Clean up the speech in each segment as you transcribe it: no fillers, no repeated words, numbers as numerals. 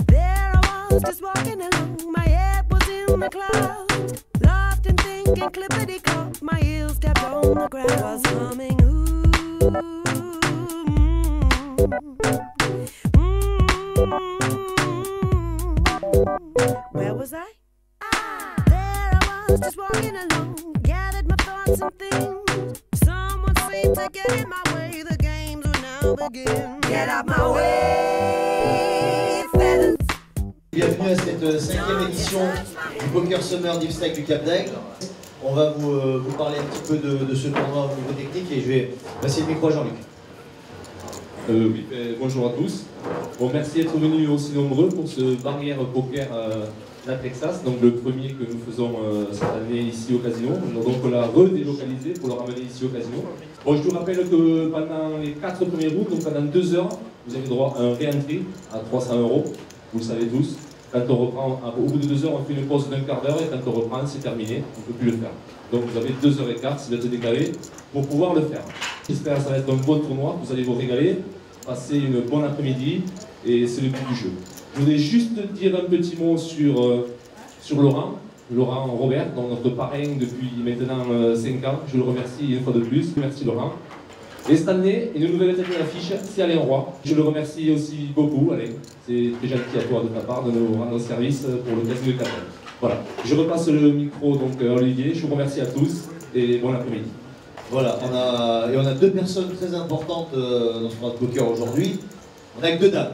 There I was just walking along, my head was in the clouds, lost and thinking, clippity-clop, my heels tapped on the ground. I was humming, Where was I? There I was just walking along, gathered my thoughts and things. Someone seemed to get in my way, the games will now begin. Get out my way, fellas. Bienvenue à cette 5e édition du Poker Summer Deep Stack du Cap d'Agde. On va vous parler un petit peu de ce tournoi au niveau technique et je vais passer le micro à Jean-Luc. Oui, bonjour à tous. Bon, merci d'être venus aussi nombreux pour ce Barrière Poker La Texas, donc le premier que nous faisons cette année ici au casino. Donc on l'a redélocalisé pour le ramener ici au casino. Bon, je vous rappelle que pendant les 4 premiers rounds, donc pendant 2 heures, vous avez droit à un réentrée à 300 €. Vous le savez tous. Quand on reprend, au bout de 2 heures, on fait une pause d'un quart d'heure et quand on reprend, c'est terminé, on ne peut plus le faire. Donc vous avez 2 heures et quart, si vous êtes décalé, pour pouvoir le faire. J'espère que ça va être un bon tournoi, vous allez vous régaler, passer une bonne après-midi et c'est le but du jeu. Je voulais juste dire un petit mot sur Laurent Robert, donc notre parrain depuis maintenant 5 ans. Je le remercie une fois de plus. Merci Laurent. Et cette année, une nouvelle tête d'affiche, c'est Alain Roy. Je le remercie aussi beaucoup, Alain. C'est très gentil à toi de ta part de nous rendre service pour le casino de Cap d'Agde. Voilà, je repasse le micro donc à Olivier. Je vous remercie à tous et bon après-midi. Voilà, on a 2 personnes très importantes dans ce tournoi de poker aujourd'hui. On a que 2 dames.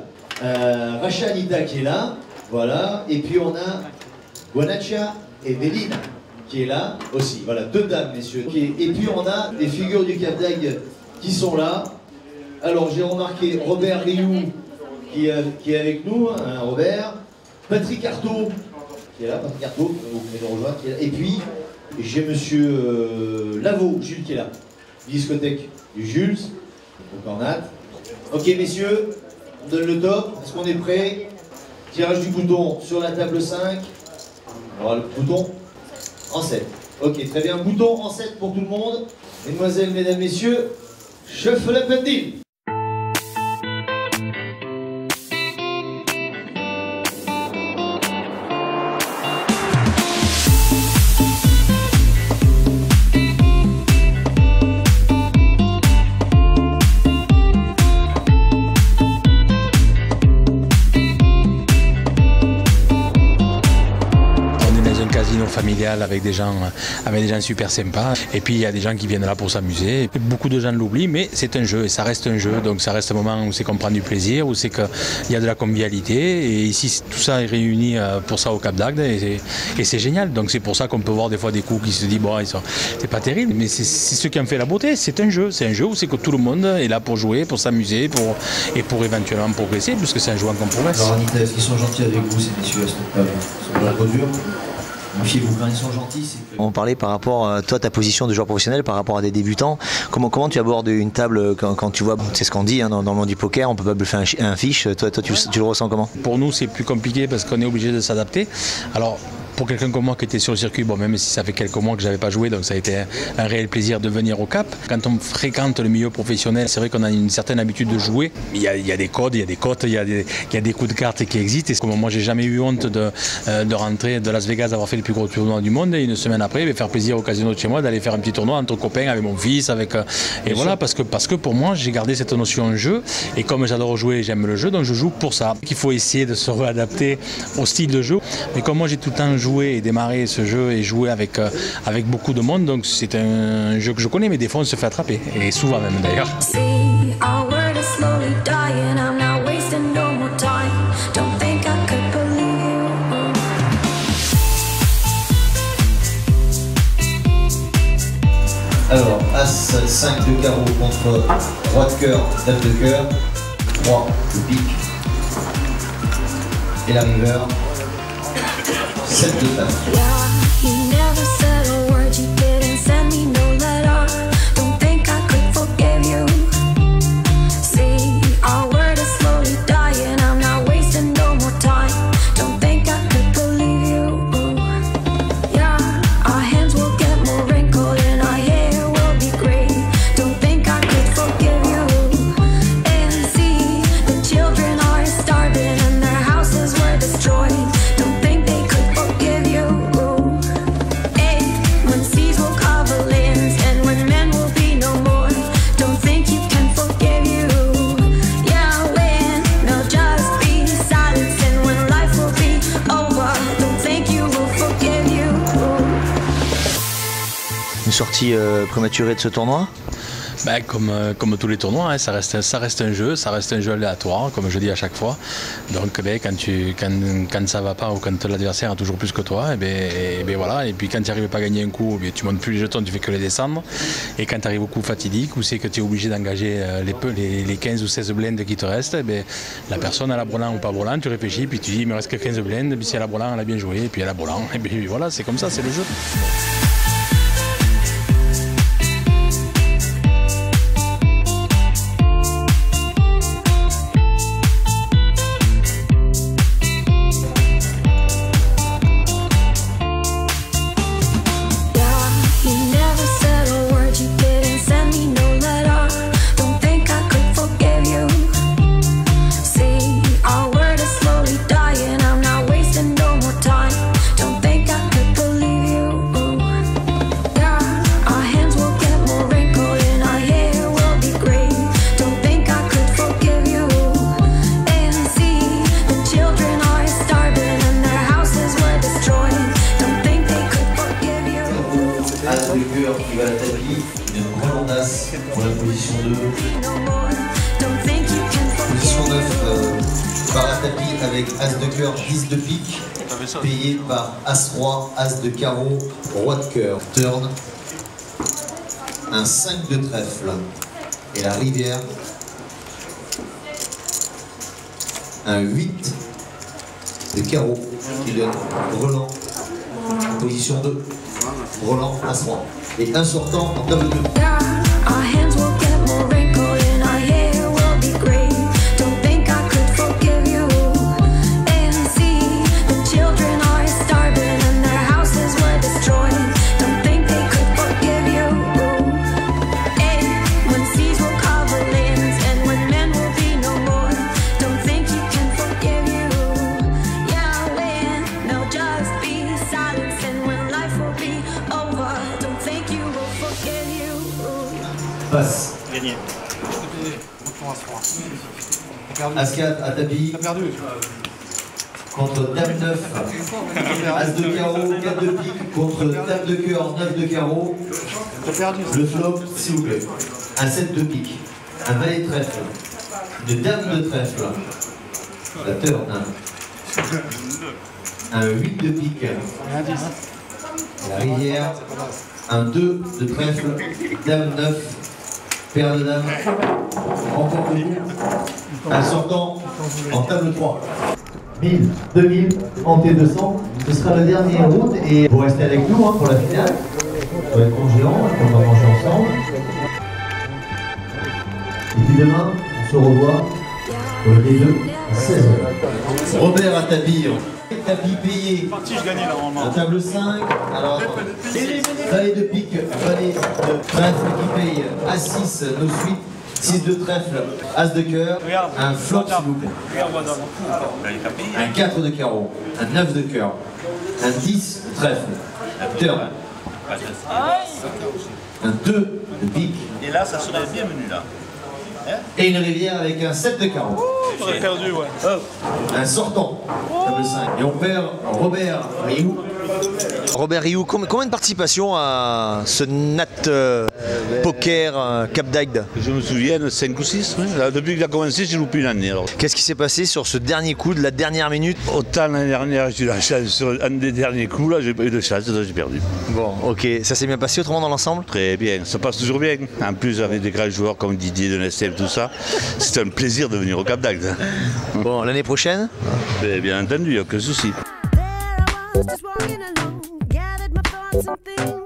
Racha Anita qui est là, voilà, et puis on a Guanacha et Véline qui est là aussi. Voilà, 2 dames, messieurs. Et puis on a des figures du Cap d'Agde qui sont là. Alors j'ai remarqué Robert Rioux qui est avec nous, hein, Robert. Patrick Artaud qui est là, Patrick Artaud, vous pouvez nous rejoindre, qui est là. Et puis j'ai monsieur Lavaux, Jules qui est là. Discothèque du Jules, au Cornat. Ok messieurs, on donne le top, est-ce qu'on est prêt? Tirage du bouton sur la table 5. Alors le bouton en 7. Ok, très bien, bouton en 7 pour tout le monde. Mesdemoiselles, mesdames, messieurs, chef la pendule. Familial avec des gens super sympas et puis il y a des gens qui viennent là pour s'amuser. Beaucoup de gens l'oublient mais c'est un jeu et ça reste un jeu, donc ça reste un moment où c'est qu'on prend du plaisir, où c'est qu'il y a de la convivialité et ici tout ça est réuni pour ça au Cap d'Agde et c'est génial, donc c'est pour ça qu'on peut voir des fois des coups qui se disent bon c'est pas terrible mais c'est ce qui en fait la beauté, c'est un jeu où c'est que tout le monde est là pour jouer, pour s'amuser et pour éventuellement progresser puisque c'est un jeu en progresse. Alors Anita, est-ce qu'ils sont gentils avec vous ces messieurs à ce moment-là? Ils sont pas durs. Méfiez-vous, quand ils sont gentils, c'est que... On parlait par rapport à toi, ta position de joueur professionnel par rapport à des débutants. Comment tu abordes une table quand tu vois, c'est ce qu'on dit hein, dans le monde du poker, on peut pas bluffer un fiche. Toi tu le ressens comment? Pour nous c'est plus compliqué parce qu'on est obligé de s'adapter. Alors pour quelqu'un comme moi qui était sur le circuit, bon, même si ça fait quelques mois que je n'avais pas joué, donc ça a été un réel plaisir de venir au Cap. Quand on fréquente le milieu professionnel, c'est vrai qu'on a une certaine habitude de jouer. Il y a des codes, il y a des cotes, il y a des coups de cartes qui existent. Et comme moi, j'ai jamais eu honte de rentrer de Las Vegas, d'avoir fait le plus gros tournoi du monde. Et une semaine après, je vais faire plaisir au casino de chez moi, d'aller faire un petit tournoi entre copains avec mon fils. Et voilà, parce que pour moi, j'ai gardé cette notion de jeu. Et comme j'adore jouer, j'aime le jeu, donc je joue pour ça. Il faut essayer de se réadapter au style de jeu. Mais comme moi, j'ai tout le temps joué et démarré ce jeu et joué avec beaucoup de monde, donc c'est un jeu que je connais, mais des fois on se fait attraper, et souvent même d'ailleurs. Alors, As 5 de carreau contre Roi de cœur, Dame de cœur, 3 de pique, Et la river, 7 de table. Une sortie prématurée de ce tournoi? Ben, comme tous les tournois, hein, ça reste un jeu, aléatoire, comme je dis à chaque fois. Donc ben, quand ça va pas ou quand l'adversaire a toujours plus que toi, et voilà. Et puis quand tu n'arrives pas à gagner un coup, tu montes plus les jetons, tu fais que les descendre. Et quand tu arrives au coup fatidique, où c'est que tu es obligé d'engager les 15 ou 16 blindes qui te restent, la personne a la brelan ou pas brelan, tu réfléchis, puis tu dis il me reste que 15 blindes, puis si elle a brelan, elle a bien joué, et puis elle a brelan. Et puis voilà, c'est comme ça, c'est le jeu. Qui va à la tapis, une grande as pour la position 2. Position 9 par la tapis avec as de cœur, 10 de pique, payé par as roi, as de carreau, roi de cœur. Turn, un 5 de trèfle et la rivière, un 8 de carreau qui donne brelan, position 2, brelan, as roi. Et un sortant en table 2. Passe. Gagné. As-4 à tapis. T'as perdu. Contre dame 9. As de carreau, 4 de pique. Contre dame de cœur, 9 de carreau. T'as perdu. Le flop, s'il vous plaît. Un 7 de pique. Un valet de trèfle. Une dame de trèfle. La turn. Un 8 de pique. La rivière. Un 2 de trèfle. Dame 9. Paire de dames, encore debout, un sortant en table 3. 1000, 2000, en T200, ce sera le dernier round et vous restez avec nous pour la finale. Ça va être mon géant, on va manger ensemble. Et puis demain, on se revoit pour le D2 à 16h. Robert à tapis. Tapis payé à table 5, alors valet de pique, valet de trèfle qui paye à 6 nos suites, 6 de trèfle, as de cœur, un flop s'il vous plaît, un 4 de carreau, un 9 de cœur, un 10 de trèfle, un turn, un 2 de pique, Et là, ça serait bienvenu là. et une rivière avec un 7 de carreau. J'aurais perdu, ouais. Un sortant, table 5. Et on perd Robert Rioux, Robert Rioux, combien de participations à ce Nat Poker Cap d'Agde? Je me souviens, 5 ou 6. Oui. Là, depuis qu'il a commencé, je ne joue plus une année. Alors. Qu'est-ce qui s'est passé sur ce dernier coup de la dernière minute? Autant l'année dernière, j'ai eu la chance. Sur un des derniers coups, là, j'ai pas eu de chance, j'ai perdu. Bon, ok. Ça s'est bien passé autrement dans l'ensemble? Très bien, ça passe toujours bien. En plus, avec des grands joueurs comme Didier de Nestel, tout ça, c'est un plaisir de venir au Cap d'Agde. Bon, l'année prochaine? Bien entendu, il n'y a aucun souci. Just walking alone, gathered my thoughts and things.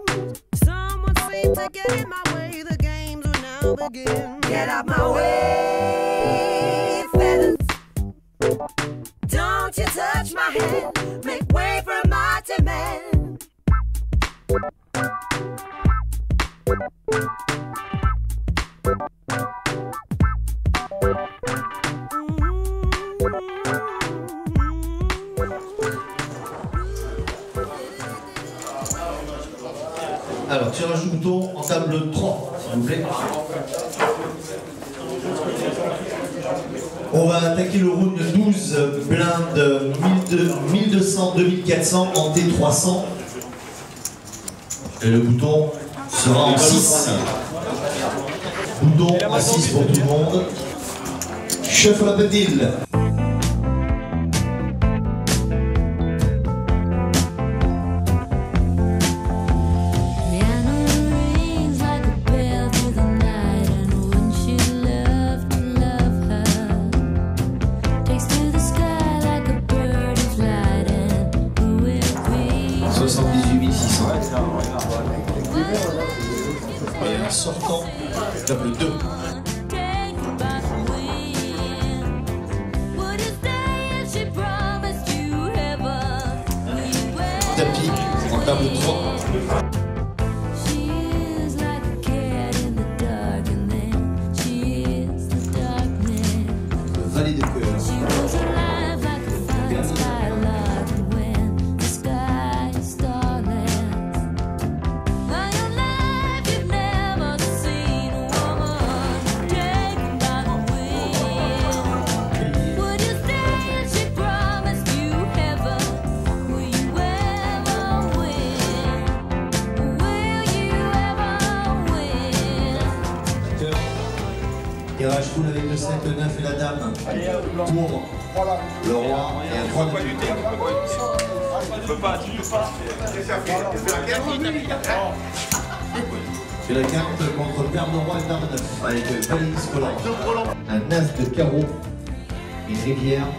Someone seemed to get in my way. The games will now begin. Get out my way, fellas. Don't you touch my hand. Make way for my demand. Alors, tirage du bouton en table 3, s'il vous plaît. On va attaquer le round 12, blinde 1200-2400 en T300. Et le bouton sera en 6. Bouton en 6 pour tout le monde. Shuffle up a deal. Et en sortant, table 2. Tapis en table 3. Valet de cœur. Tirage full avec le 7, le 9 et la dame. Pour le roi et un 3 de pique. C'est la carte contre paire de roi et paire de 9. Avec valet collant. Un as de carreau, une rivière,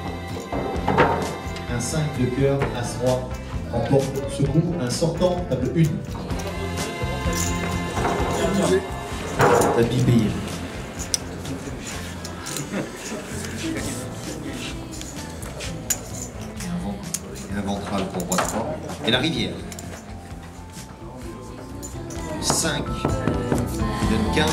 un 5 de cœur, as roi. Remporte ce coup, un sortant, table 1. Tapis payé. Un ventral pour roi 3. Et la rivière. 5. Une quinte.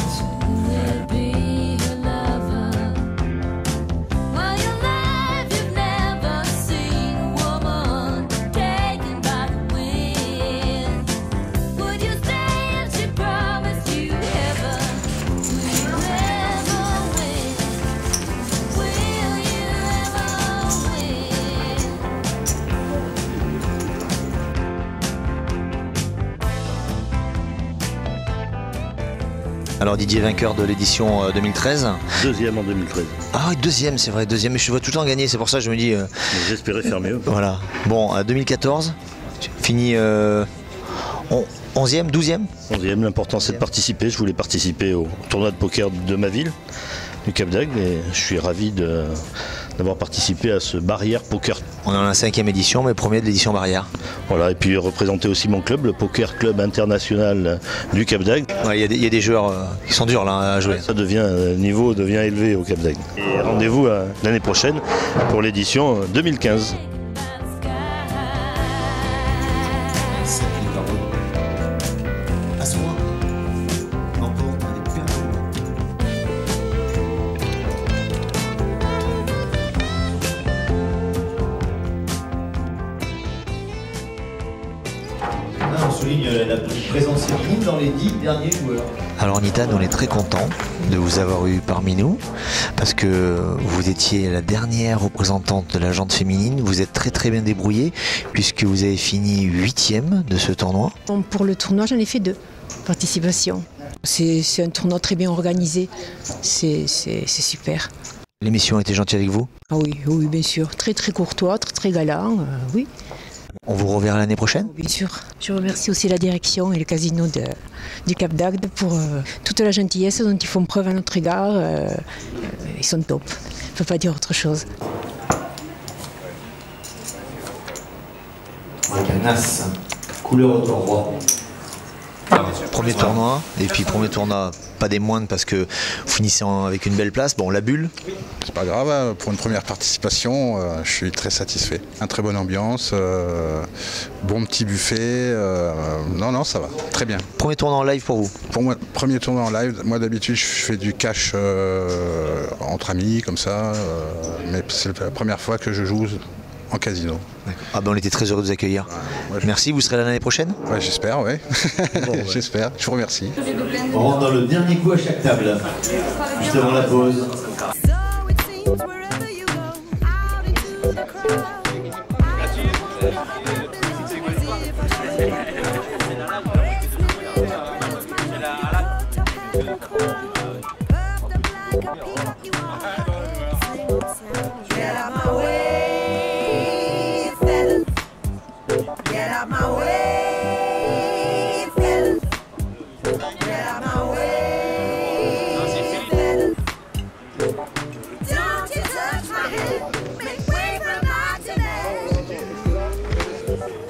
Alors Didier, vainqueur de l'édition 2013. Deuxième en 2013. Ah oui, deuxième, c'est vrai, deuxième. Mais je te vois tout le temps gagner, c'est pour ça que je me dis... J'espérais faire mieux. Voilà. Bon, 2014, fini 11e, 12e 11e, l'important c'est de participer. Je voulais participer au tournoi de poker de ma ville, du Cap d'Agde, et je suis ravi d'avoir participé à ce Barrière Poker. On est dans la 5e édition, mais premier de l'édition Barrière. Voilà, et puis représenter aussi mon club, le Poker Club International du Cap d'Agde. Ouais, il y a des joueurs qui sont durs là à jouer. Ça devient, le niveau devient élevé au Cap d'Agde. Et rendez-vous l'année prochaine pour l'édition 2015. souligne la présence féminine dans les 10 derniers joueurs. Alors Anita, nous on est très contents de vous avoir eu parmi nous parce que vous étiez la dernière représentante de la jante féminine. Vous êtes très bien débrouillée puisque vous avez fini 8e de ce tournoi. Pour le tournoi, j'en ai fait 2 participations. C'est un tournoi très bien organisé, c'est super. L'émission a été gentille avec vous? Ah oui, bien sûr. Très courtois, très galant, oui. On vous reverra l'année prochaine? Bien sûr. Je remercie aussi la direction et le casino du Cap d'Agde pour toute la gentillesse dont ils font preuve à notre égard. Ils sont top. Je ne peux pas dire autre chose. Avec un as, couleur de roi. Premier tournoi, et puis premier tournoi pas des moindres parce que vous finissez avec une belle place. Bon, la bulle. C'est pas grave, hein. Pour une première participation, je suis très satisfait. Un très bonne ambiance, bon petit buffet, non, ça va, très bien. Premier tournoi en live pour vous? Pour moi, premier tournoi en live. Moi d'habitude, je fais du cash entre amis, comme ça, mais c'est la première fois que je joue en casino. Ah ben on était très heureux de vous accueillir. Ouais, merci, vous serez là l'année prochaine? Ouais, j'espère, ouais. Bon, ouais. J'espère, je vous remercie. On rentre dans le dernier coup à chaque table, juste avant la pause.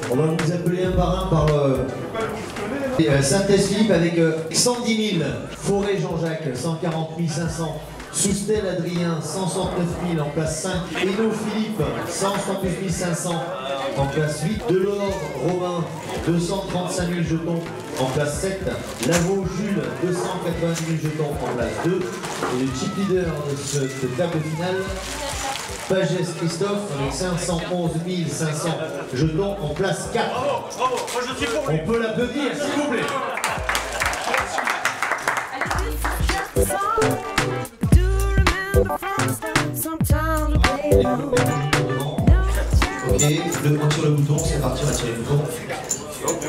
On va vous appeler un par un par Saint-Philippe avec 110 000, Forêt Jean-Jacques 140 500, Soustel Adrien 169 000 en place 5, Héno Philippe 169 500 en place 8, Delors Romain 235 000 jetons en place 7, Lavaux Jules 290 000 jetons en place 2 et le chip leader de cette table finale, Pagès Christophe avec 511 500 jetons en place 4. On peut l'applaudir s'il vous plaît. Ok, le point sur le bouton, c'est parti, on va tirer le bouton.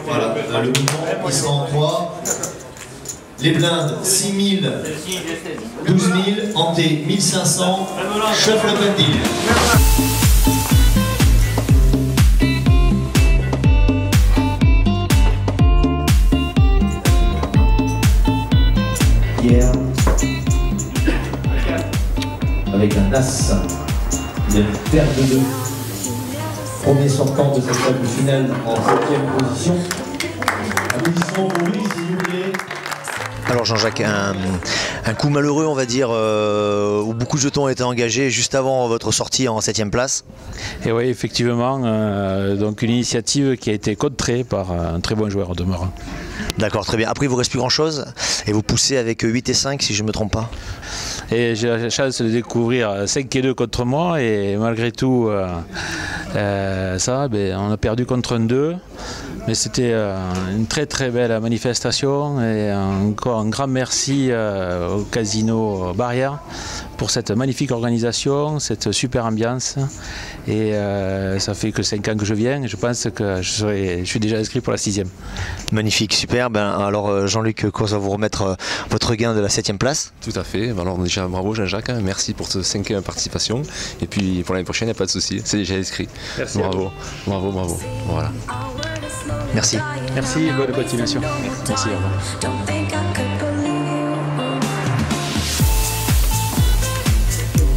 Voilà, le bouton, il sera en 3. Les blindes, 6 000, 12 000, hanté, 1500, shuffle open deal. Pierre, avec un as, il y a une paire de 2. Premier sortant de cette table finale en 7e position. Applaudissements pour lui, s'il vous plaît. Alors Jean-Jacques, un coup malheureux on va dire, où beaucoup de jetons ont été engagés juste avant votre sortie en 7e place. Et oui, effectivement, donc une initiative qui a été contrée par un très bon joueur au demeurant. D'accord, très bien. Après il ne vous reste plus grand chose et vous poussez avec 8 et 5 si je ne me trompe pas. Et j'ai la chance de découvrir 5 et 2 contre moi et malgré tout, ça, on a perdu contre un 2. Mais c'était une très belle manifestation et encore un grand merci au Casino Barrière pour cette magnifique organisation, cette super ambiance. Et ça fait que 5 ans que je viens et je pense que je suis déjà inscrit pour la 6e. Magnifique, super. Alors Jean-Luc Course va vous remettre votre gain de la 7e place. Tout à fait. Alors déjà bravo Jean-Jacques, merci pour cette 5e participation. Et puis pour l'année prochaine, il n'y a pas de souci, c'est déjà inscrit. Merci. Bravo. Voilà. Merci. Merci, bonne continuation. Merci, au revoir.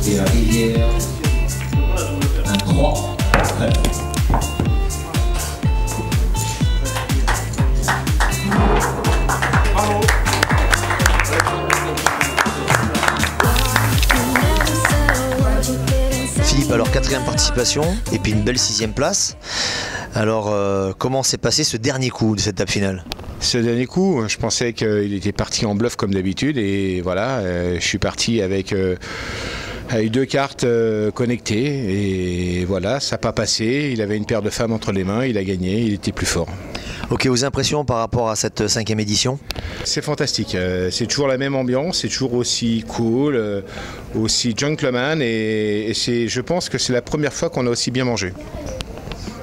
Et la rivière, un 3. Philippe, alors 4e participation et puis une belle 6e place. Alors comment s'est passé ce dernier coup de cette table finale? Ce dernier coup, je pensais qu'il était parti en bluff comme d'habitude et voilà, je suis parti avec a eu 2 cartes connectées et voilà, ça n'a pas passé. Il avait une paire de femmes entre les mains, il a gagné, il était plus fort. Ok, vos impressions par rapport à cette 5e édition? C'est fantastique, c'est toujours la même ambiance, c'est toujours aussi cool, aussi gentleman et je pense que c'est la première fois qu'on a aussi bien mangé.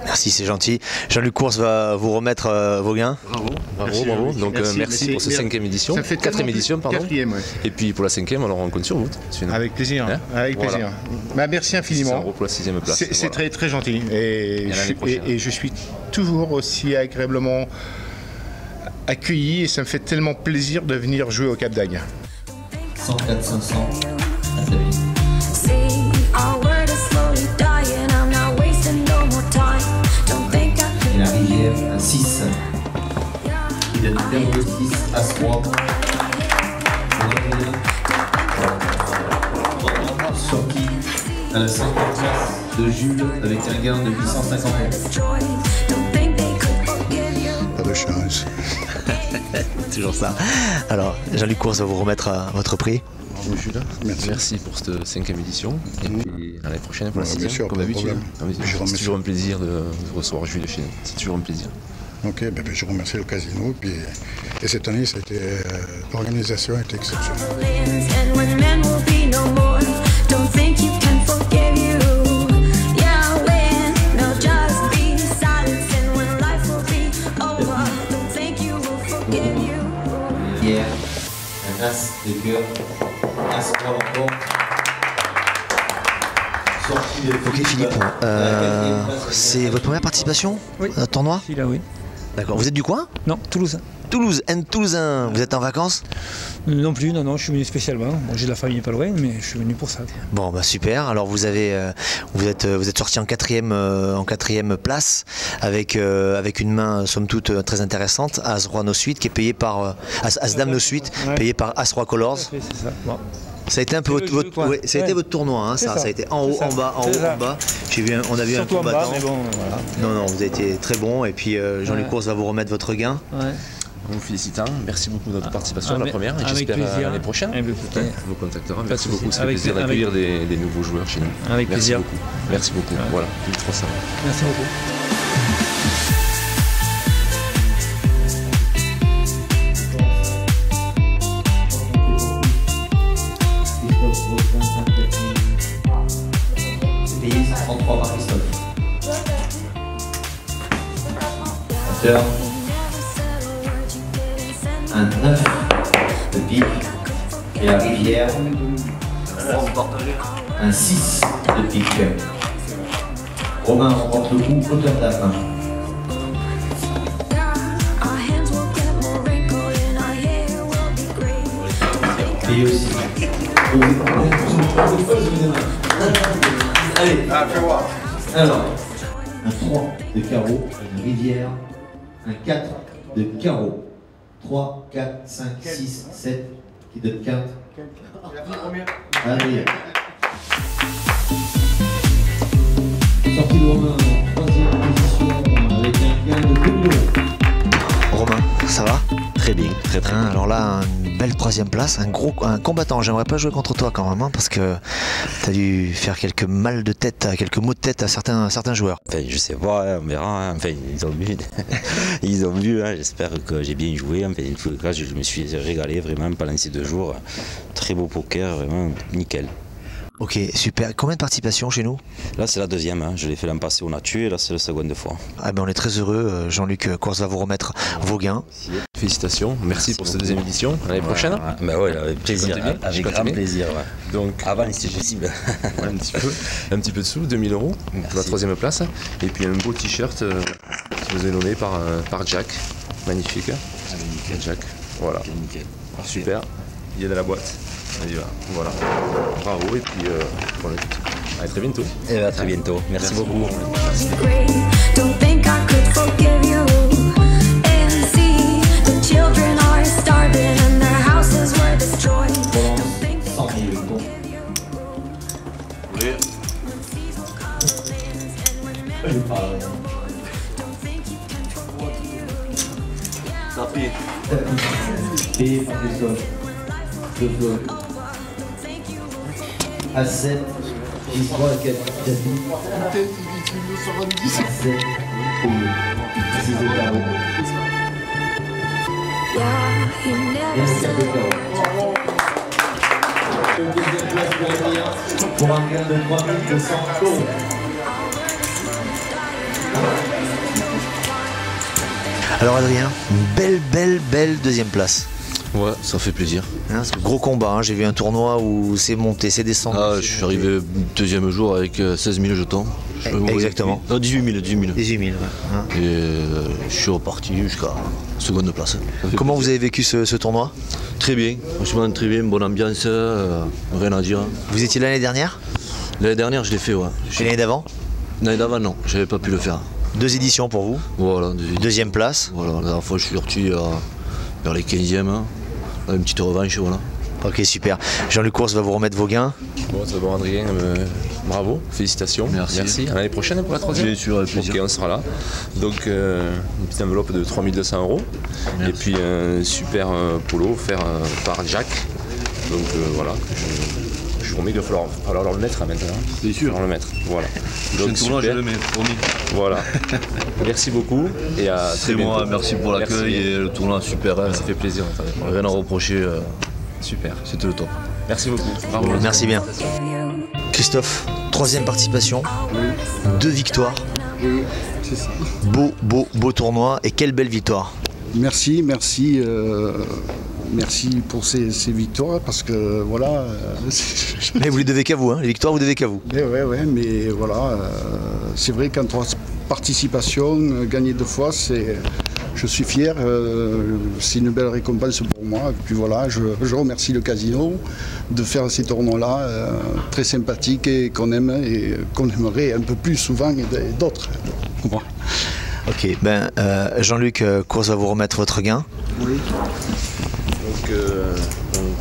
Merci, c'est gentil. Jean-Luc Course va vous remettre vos gains. Bravo. Donc merci pour cette 5e édition, 4e édition, pardon. 4e, ouais. Et puis pour la 5e, alors on compte sur vous. Avec plaisir, hein, avec plaisir. Bah, merci infiniment. Pour la 6e place. C'est très très gentil. Et je suis toujours aussi agréablement accueilli et ça me fait tellement plaisir de venir jouer au Cap d'Agde. 104 500. À très vite. Et la rivière, un 6. Il donne paire de 6, As 3. Sorti à la 50e place de Jules avec un gain de 850 €. Pas de chance. Toujours ça. Alors, Jean-Luc Course va vous remettre votre prix. Bravo Jules. Merci pour cette 5e édition. Et puis à l'année prochaine pour la 6e, comme d'habitude. C'est toujours un plaisir de recevoir Jules chez nous. C'est toujours un plaisir. Ok, je remercie le casino. Et cette année, l'organisation a été exceptionnelle. Hier, un As de cœur, As 3 encore. Ok Philippe, c'est votre première participation au tournoi? Là, oui. D'accord, vous êtes du coin? Non, Toulouse. Toulouse, Toulousain. Vous êtes en vacances? Non plus, non, je suis venu spécialement. Bon, j'ai de la famille pas loin, mais je suis venu pour ça. Bon, bah super. Alors vous êtes sorti en quatrième place avec une main somme toute très intéressante, As Roi No Suite, qui est payé par As Dame No Suite, payé par As Roi Colors. C'est ça. Bon. Ça a été un peu votre tournoi, hein, ça a été en haut, en bas, en haut, en bas. On a vu un combattant. Mais bon, voilà. Non, vous avez été très bon. Et puis Jean-Luc Course va vous remettre votre gain. Ouais. On vous félicite, merci beaucoup de votre participation, la première, et j'espère l'année prochaine. Vous contactera. Merci beaucoup, c'est un plaisir d'accueillir des nouveaux joueurs chez nous. Avec plaisir. Merci beaucoup. Voilà, trop ça. Merci beaucoup. Payé 133 par Christophe. Un 9 de pique et la rivière, un 6 de pique. Romain remporte le coup, auteur de la fin. Et aussi. Allez, fais voir. Alors, un 3 de carreau, une rivière, un 4 de carreau. 3, 4, 5, 6, 7, qui donne 4. Adrien. Sortie de Romain en 3e position avec un gain de 2 000 €. Romain, ça va? Très bien, très bien. Alors là, une belle 3e place, un combattant. J'aimerais pas jouer contre toi quand même, hein, parce que tu as dû faire quelques maux de tête à certains joueurs. Enfin, je sais pas, on verra. Hein. Enfin, ils ont vu. Hein. J'espère que j'ai bien joué. Enfin, en tout cas, je me suis régalé vraiment pendant ces 2 jours. Très beau poker, vraiment nickel. Ok, super. Combien de participations chez nous? Là, c'est la 2e. Hein. Je l'ai fait l'an passé, on a tué, et là, c'est la 2e fois. Ah ben, on est très heureux. Jean-Luc Course va vous remettre vos gains. Félicitations, merci pour cette 2e édition. À l'année prochaine. Bah ouais, avec plaisir. Avec grand plaisir. Ouais. Donc, avant, si possible. un petit peu de sous, 2 000 € pour la 3e place. Et puis un beau t-shirt qui vous est donné par Jack. Magnifique. Jack. Voilà. Nickel. Super. Il est dans la boîte. On y va. Voilà. Bravo et puis bon, à très bientôt. Et à très bientôt. Merci beaucoup. Merci. Payé par Christophe. 2 flots. à 7. J3 à 4. 7 et 6 de carreau. Et un 4 de carreau. Deuxième place pour Adrien pour un gain de 3200 €. Alors Adrien, une belle deuxième place. Ouais, ça fait plaisir. Hein, c'est gros combat, hein. J'ai vu un tournoi où c'est monté, c'est descendu. Ah, je suis arrivé deuxième jour avec 16 000 jetons. Exactement. Non, 18 000. 18 000, ouais. Hein. Et je suis reparti jusqu'à seconde place. Comment vous avez vécu ce tournoi? Très bien, franchement très bien, bonne ambiance, rien à dire. Vous étiez l'année dernière? L'année dernière je l'ai fait, ouais. Et l'année d'avant? L'année d'avant non, j'avais pas pu le faire. 2 éditions pour vous? Voilà, deuxième place. Voilà, la dernière fois je suis sorti vers les 15e, hein. Une petite revanche, voilà. Ok, super. Jean-Luc Course va vous remettre vos gains. Bon, d'abord Adrien, bravo, félicitations. Merci. À l'année prochaine pour la troisième. Bien sûr, avec plaisir. Ok, on sera là. Donc une petite enveloppe de 3 200 €. Merci. Et puis un super polo offert par Jack. Donc voilà, je vous remets, il va falloir le mettre maintenant. Bien sûr. Le mettre, voilà. Donc tournoi, je le mets, promis. Voilà. Merci beaucoup et à très bientôt. C'est moi, merci pour l'accueil et le tournoi super. Ça fait plaisir. Rien à reprocher. Super. C'était le top. Merci beaucoup. Bravo. Merci bien. Christophe, 3e participation, 2 victoires. Oui, c'est ça. Beau tournoi et quelle belle victoire. Merci pour ces victoires parce que voilà. Mais vous les devez qu'à vous, hein. Les victoires vous devez qu'à vous. Ouais, mais voilà, c'est vrai qu'en 3 participations, gagner 2 fois, je suis fier, c'est une belle récompense pour moi. Et puis voilà, je remercie le casino de faire ces tournois-là très sympathiques et qu'on aime et qu'on aimerait un peu plus souvent et d'autres. Voilà. Ok, Jean-Luc Course va vous remettre votre gain. Oui. Donc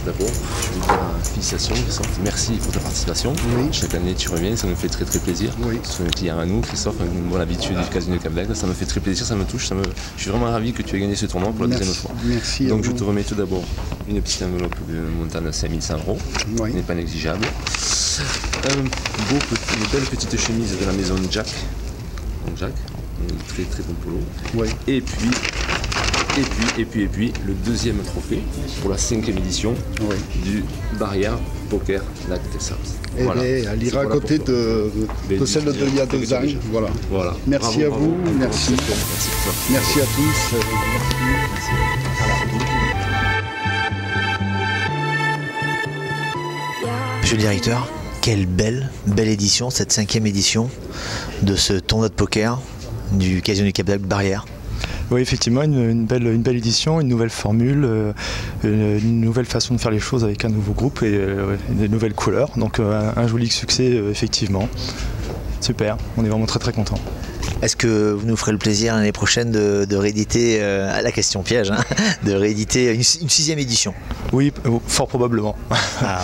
d'abord, je veux dire félicitations, merci pour ta participation. Oui. Chaque année tu reviens, ça nous fait très plaisir. Oui. C'est un client à nous, Christophe, une bonne habitude du casino de Cap-d'Agde, ça me fait très plaisir, ça me touche, je suis vraiment ravi que tu aies gagné ce tournoi pour la deuxième fois. Merci. Donc je te remets tout d'abord une petite enveloppe de montant de 5 100 €, oui. Qui n'est pas négligeable. Une belle petite chemise de la maison Jack. Donc Jack, un très bon polo. Oui. Et puis le deuxième trophée pour la 5e édition du Barrière Poker Lac Texas. Voilà. Elle ira à côté de celle d'il y a 2 ans. Voilà. Merci à vous, merci. Merci à tous. Monsieur le directeur, quelle belle édition, cette 5e édition de ce tournoi de poker du Casino du Cap-d'Agde Barrière. Oui, effectivement, une belle édition, une nouvelle formule, une nouvelle façon de faire les choses avec un nouveau groupe et des nouvelles couleurs. Donc un joli succès, effectivement. Super, on est vraiment très contents. Est-ce que vous nous ferez le plaisir l'année prochaine de rééditer, à la question piège, hein, de rééditer une 6e édition? Oui, fort probablement.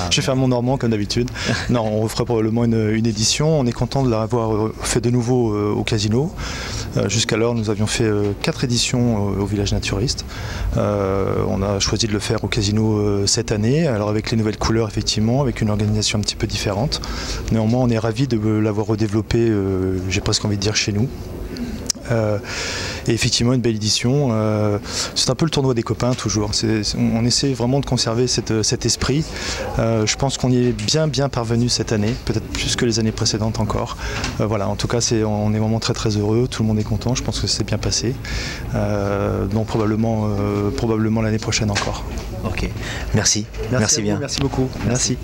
Je vais faire mon normand comme d'habitude. Non, on ferait probablement une édition. On est content de l'avoir fait de nouveau au casino. Jusqu'alors, nous avions fait 4 éditions au village naturiste. On a choisi de le faire au casino cette année, alors avec les nouvelles couleurs effectivement, avec une organisation un petit peu différente. Néanmoins, on est ravis de l'avoir redéveloppé, j'ai presque envie de dire, chez nous. Et effectivement une belle édition, c'est un peu le tournoi des copains toujours, on essaie vraiment de conserver cet esprit. Je pense qu'on y est bien parvenu cette année, peut-être plus que les années précédentes encore. Voilà, en tout cas on est vraiment très heureux, tout le monde est content, je pense que c'est bien passé. Donc probablement l'année prochaine encore. Ok, merci bien. Merci beaucoup. Merci.